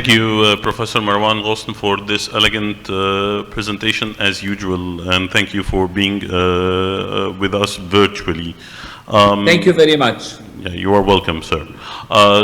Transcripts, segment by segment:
Thank you, Professor Marwan Ghosn, for this elegant presentation as usual, and thank you for being with us virtually. Thank you very much. Yeah, you are welcome, sir.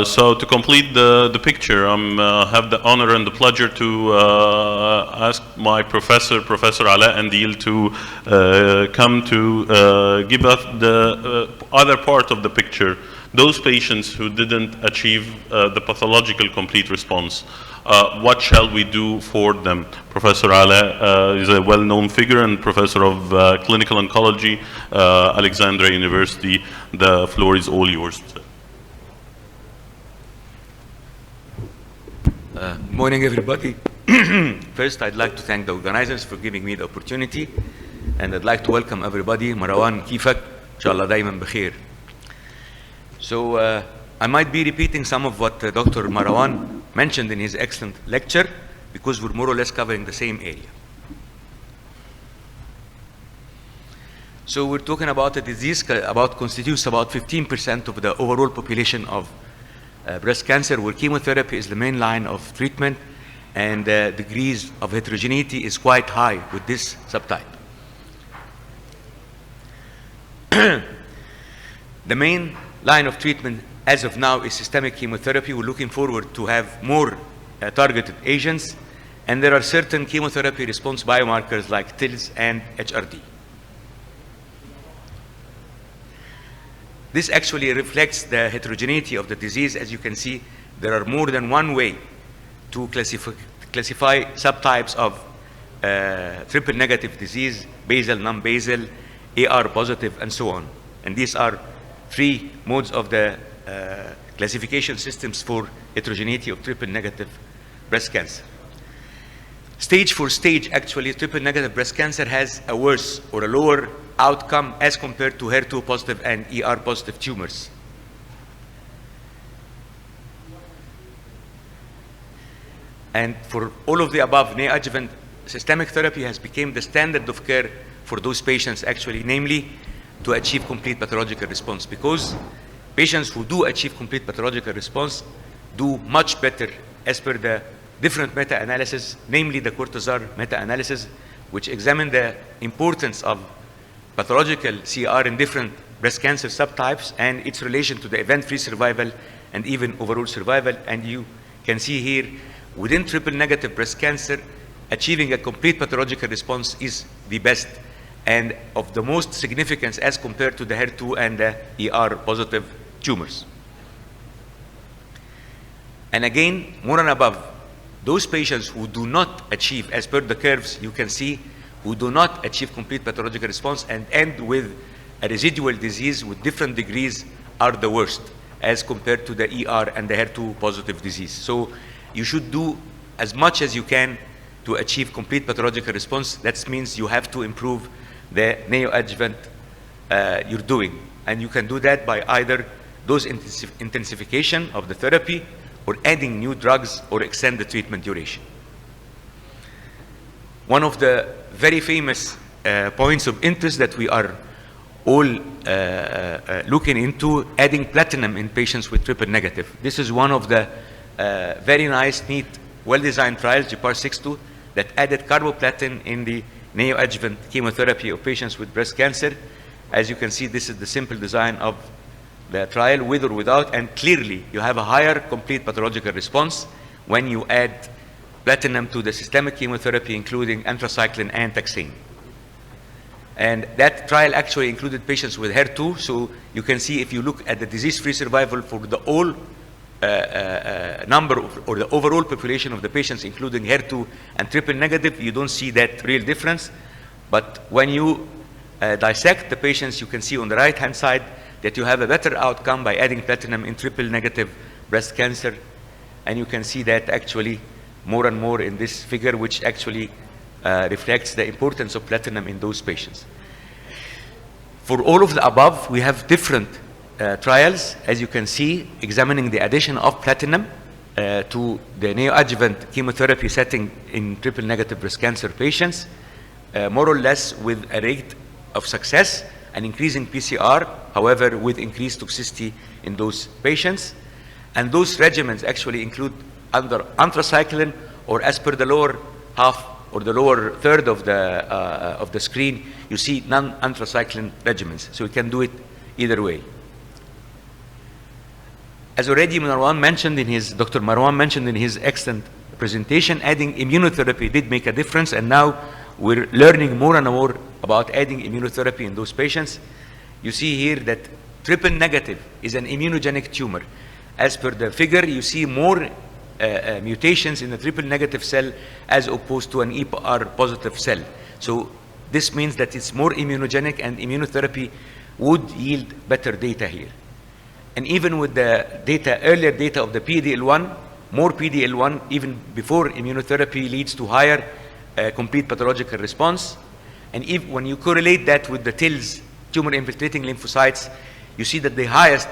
So to complete the picture, I have the honor and the pleasure to ask my professor, Professor Alaa Kandil, to come to give us the other part of the picture, those patients who didn't achieve the pathological complete response. What shall we do for them? Professor Alaa is a well-known figure and professor of clinical oncology, Alexandria University. The floor is all yours. Morning, everybody. First, I'd like to thank the organizers for giving me the opportunity, and I'd like to welcome everybody. Marwan, kifak, inshallah daiman bikhair. So I might be repeating some of what Dr. Marwan mentioned in his excellent lecture, because we're more or less covering the same area. So we're talking about a disease constitutes about 15% of the overall population of breast cancer, where chemotherapy is the main line of treatment, and degrees of heterogeneity is quite high with this subtype. The main line of treatment as of now is systemic chemotherapy. We're looking forward to have more targeted agents, and there are certain chemotherapy response biomarkers like TILs and HRD. This actually reflects the heterogeneity of the disease. As you can see, there are more than one way to classify subtypes of triple negative disease: basal, non-basal, AR positive, and so on. And these are three modes of the classification systems for heterogeneity of triple negative breast cancer. Stage for stage, actually, triple negative breast cancer has a worse or a lower outcome as compared to HER2 positive and ER positive tumors. And for all of the above, neoadjuvant systemic therapy has become the standard of care for those patients, actually, namely to achieve complete pathological response, because patients who do achieve complete pathological response do much better as per the different meta-analysis, namely the Cortazar meta-analysis, which examined the importance of pathological CR in different breast cancer subtypes and its relation to the event-free survival and even overall survival. And you can see here, within triple negative breast cancer, achieving a complete pathological response is the best and of the most significance as compared to the HER2 and the ER positive tumors. And again, more and above, those patients who do not achieve, as per the curves you can see, who do not achieve complete pathological response and end with a residual disease with different degrees are the worst as compared to the ER and the HER2 positive disease. So you should do as much as you can to achieve complete pathological response. That means you have to improve the neoadjuvant you're doing. And you can do that by either dose intensification of the therapy or adding new drugs or extend the treatment duration. One of the very famous points of interest that we are all looking into, adding platinum in patients with triple negative. This is one of the very nice, neat, well-designed trials, GPAR-62, that added carboplatin in the neoadjuvant chemotherapy of patients with breast cancer. As you can see, this is the simple design of the trial, with or without, and clearly you have a higher complete pathological response when you add platinum to the systemic chemotherapy, including anthracycline and taxane. And that trial actually included patients with HER2, so you can see if you look at the disease-free survival for the all number of, or the overall population of the patients, including HER2 and triple negative, you don't see that real difference. But when you dissect the patients, you can see on the right-hand side that you have a better outcome by adding platinum in triple negative breast cancer. And you can see that actually more and more in this figure, which actually reflects the importance of platinum in those patients. For all of the above, we have different trials, as you can see, examining the addition of platinum to the neoadjuvant chemotherapy setting in triple negative breast cancer patients, more or less with a rate of success, an increasing pCR, however, with increased toxicity in those patients. And those regimens actually include under anthracycline, or as per the lower half or the lower third of the screen, you see non-anthracycline regimens. So you can do it either way. As already Dr. Marwan mentioned in his excellent presentation, adding immunotherapy did make a difference, and now we're learning more and more about adding immunotherapy in those patients. You see here that triple negative is an immunogenic tumor. As per the figure, you see more mutations in the triple negative cell as opposed to an EPR positive cell. So this means that it's more immunogenic, and immunotherapy would yield better data here. And even with the data, earlier data of the PD-L1, more PD-L1 even before immunotherapy leads to higher complete pathological response. And if, when you correlate that with the TILs, tumor infiltrating lymphocytes, you see that the highest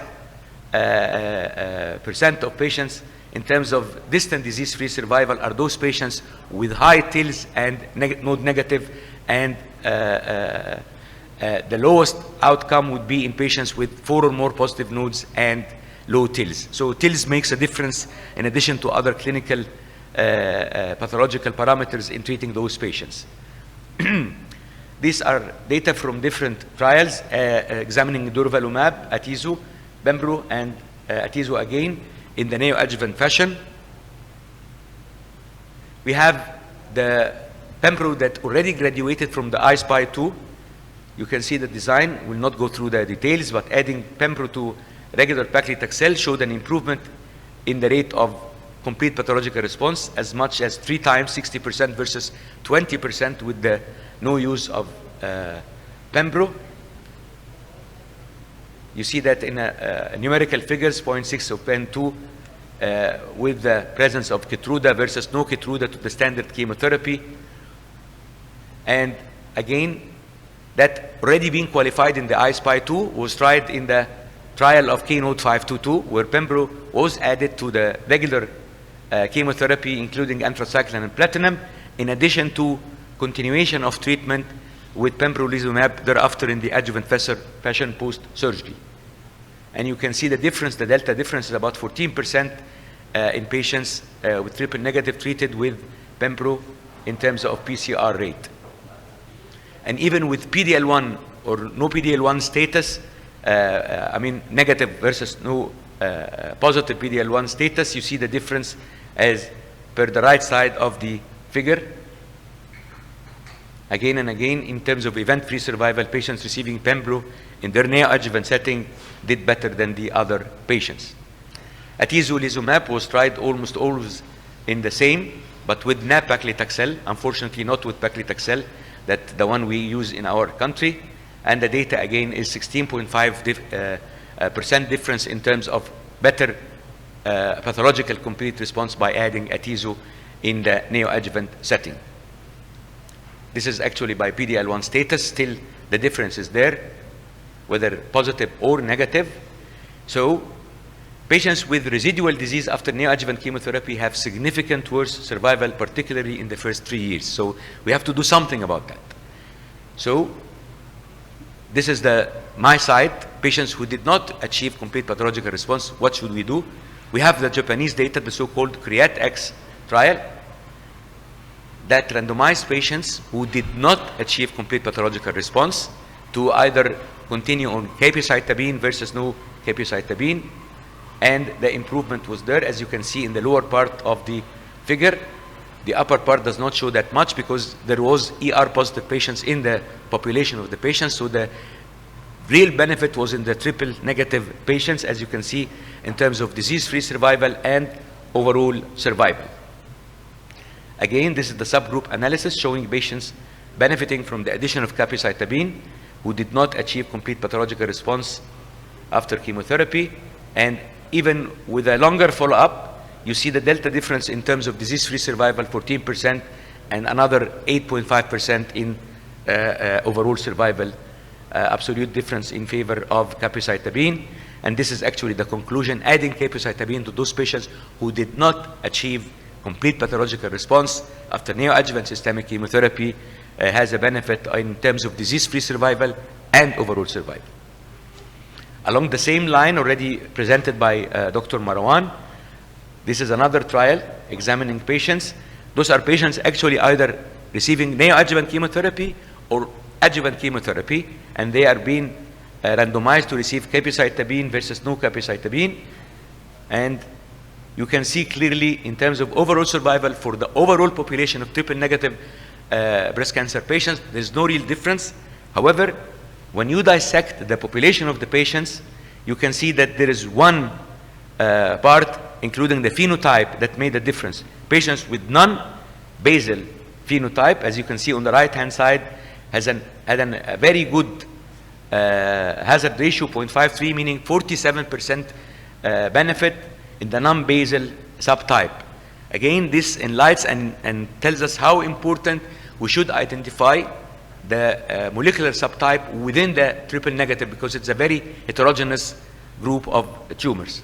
percent of patients in terms of distant disease-free survival are those patients with high TILs and node negative, and the lowest outcome would be in patients with 4 or more positive nodes and low TILs. So TILs makes a difference in addition to other clinical pathological parameters in treating those patients. These are data from different trials examining durvalumab, atezo, pembro, and atezo again in the neoadjuvant fashion. We have the pembro that already graduated from the I-SPY 2. You can see the design. Will not go through the details, but adding pembro to regular paclitaxel showed an improvement in the rate of complete pathological response as much as 3 times, 60% versus 20% with the no use of pembro. You see that in numerical figures, 0.6 of PEN2 with the presence of Keytruda versus no Keytruda to the standard chemotherapy. And again, that already being qualified in the I-SPY 2 was tried in the trial of Keynote 522, where pembro was added to the regular chemotherapy, including anthracycline and platinum, in addition to continuation of treatment with pembrolizumab thereafter in the adjuvant fashion post-surgery. And you can see the difference, the delta difference is about 14% in patients with triple negative treated with pembro in terms of pCR rate. And even with PD-L1 or no PD-L1 status, I mean negative versus no positive PD-L1 status, you see the difference as per the right side of the figure. Again and again, in terms of event-free survival, patients receiving pembro in their neoadjuvant setting did better than the other patients. Atezolizumab was tried almost always in the same, but with nab-paclitaxel, unfortunately not with paclitaxel, that's the one we use in our country. And the data again is 16.5% difference in terms of better pathological complete response by adding atezo in the neoadjuvant setting. This is actually by PD-L1 status. Still, the difference is there, whether positive or negative. So, patients with residual disease after neoadjuvant chemotherapy have significant worse survival, particularly in the first 3 years. So, we have to do something about that. So, this is my side, patients who did not achieve complete pathological response. What should we do? We have the Japanese data, the so-called CREAT-X trial, that randomized patients who did not achieve complete pathological response to either continue on capecitabine versus no capecitabine, and the improvement was there, as you can see in the lower part of the figure. The upper part does not show that much because there was ER positive patients in the population of the patients, so the real benefit was in the triple negative patients, as you can see in terms of disease-free survival and overall survival. Again, this is the subgroup analysis showing patients benefiting from the addition of capecitabine who did not achieve complete pathological response after chemotherapy. And even with a longer follow-up, you see the delta difference in terms of disease-free survival, 14%, and another 8.5% in overall survival, absolute difference in favor of capecitabine. And this is actually the conclusion, adding capecitabine to those patients who did not achieve complete pathological response after neoadjuvant systemic chemotherapy has a benefit in terms of disease-free survival and overall survival. Along the same line already presented by Dr. Marwan, This is another trial examining patients. Those are patients actually either receiving neoadjuvant chemotherapy or adjuvant chemotherapy, and they are being randomized to receive capecitabine versus no capecitabine. And you can see clearly in terms of overall survival for the overall population of triple-negative breast cancer patients, there's no real difference. However, when you dissect the population of the patients, you can see that there is one part, including the phenotype, that made a difference. Patients with non-basal phenotype, as you can see on the right-hand side, had a very good hazard ratio, 0.53, meaning 47% benefit in the non-basal subtype. Again, this enlightens and tells us how important we should identify the molecular subtype within the triple-negative, because it's a very heterogeneous group of tumors.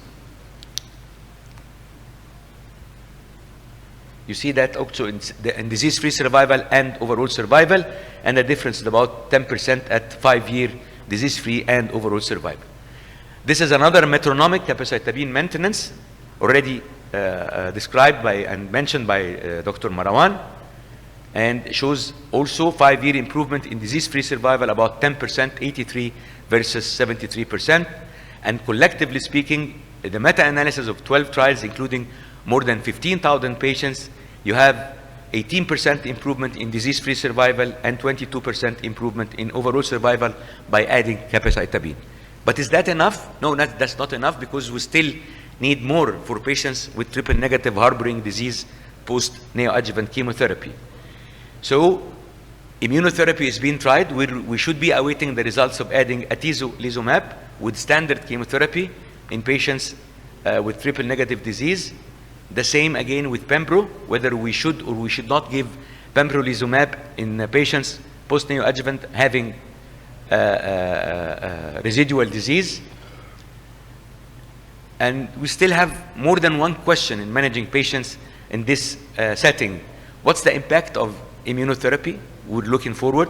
You see that also in disease-free survival and overall survival, and the difference is about 10% at 5-year disease-free and overall survival. This is another metronomic capecitabine maintenance, already described by and mentioned by Dr. Marwan, and shows also 5-year improvement in disease-free survival, about 10%, 83 versus 73%. And collectively speaking, the meta-analysis of 12 trials, including more than 15,000 patients, you have 18% improvement in disease-free survival and 22% improvement in overall survival by adding capecitabine. But is that enough? No, that's not enough, because we still need more for patients with triple-negative harboring disease post-neoadjuvant chemotherapy. So immunotherapy is being tried. We should be awaiting the results of adding atezolizumab with standard chemotherapy in patients with triple-negative disease. The same again with pembro, whether we should or we should not give pembrolizumab in patients post-neoadjuvant having residual disease. And we still have more than one question in managing patients in this setting. What's the impact of immunotherapy? We're looking forward.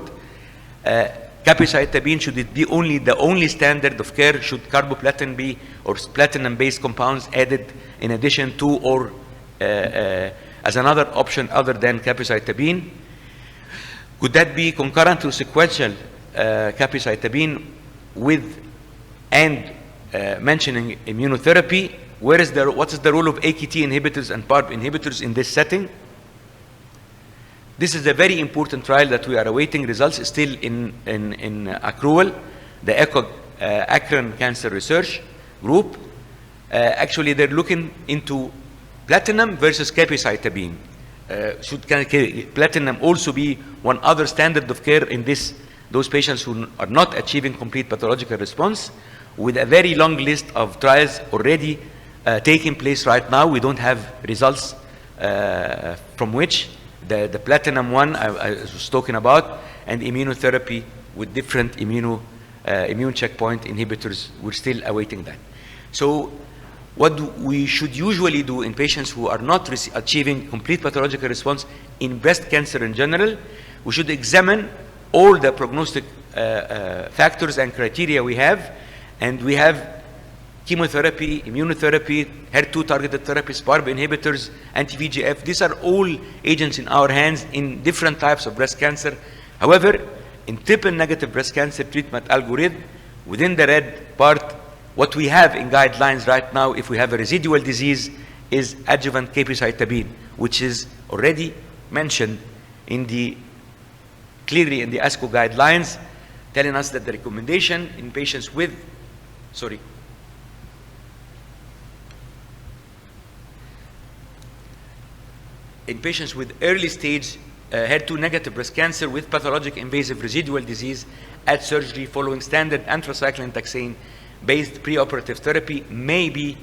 Capecitabine, should it be the only standard of care? Should carboplatin be, or platinum-based compounds added in addition to, or as another option other than capecitabine? Could that be concurrent to sequential capecitabine with and mentioning immunotherapy? What is the role of AKT inhibitors and PARP inhibitors in this setting? This is a very important trial that we are awaiting results, still in accrual, the Akron Cancer Research Group. Actually, they're looking into platinum versus capecitabine. Should platinum also be one other standard of care in those patients who are not achieving complete pathological response? With a very long list of trials already taking place right now, we don't have results from which the platinum one I was talking about, and immunotherapy with different immune checkpoint inhibitors, we're still awaiting that. So what we should usually do in patients who are not achieving complete pathological response in breast cancer in general, we should examine all the prognostic factors and criteria we have, and we have chemotherapy, immunotherapy, HER2 targeted therapies, PARP inhibitors, anti-VEGF. These are all agents in our hands in different types of breast cancer. However, in triple-negative breast cancer treatment algorithm, within the red part, what we have in guidelines right now, if we have a residual disease, is adjuvant capecitabine, which is already mentioned clearly in the ASCO guidelines, telling us that the recommendation in patients with, in patients with early stage HER2 negative breast cancer with pathologic invasive residual disease at surgery following standard anthracycline taxane based preoperative therapy may be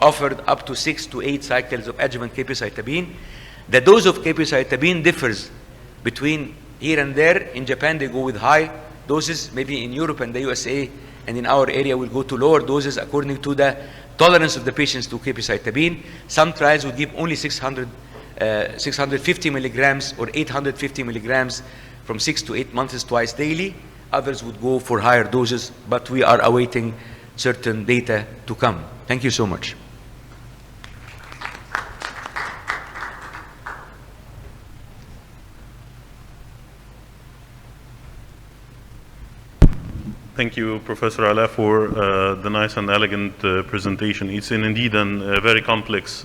offered up to 6 to 8 cycles of adjuvant capecitabine. The dose of capecitabine differs between here and there. In Japan, they go with high doses. Maybe in Europe and the USA and in our area, we'll go to lower doses according to the tolerance of the patients to capecitabine. Some trials will give only 650 milligrams or 850 milligrams from 6 to 8 months twice daily. Others would go for higher doses, but we are awaiting certain data to come. Thank you so much. Thank you, Professor Alaa, for the nice and elegant presentation. It's indeed a very complex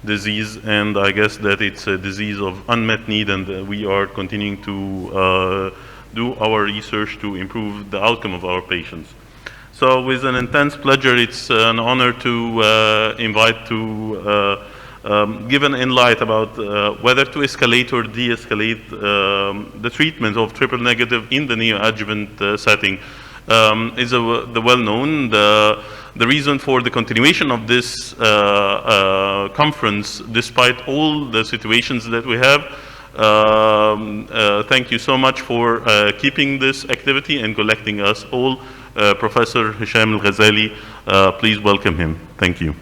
disease, and I guess that it's a disease of unmet need, and we are continuing to do our research to improve the outcome of our patients. So with an intense pleasure, it's an honor to invite to give an insight about whether to escalate or de-escalate the treatment of triple negative in the neoadjuvant setting. Is the well-known. The reason for the continuation of this conference, despite all the situations that we have, thank you so much for keeping this activity and collecting us all. Professor Hisham Al-Ghazali, please welcome him. Thank you.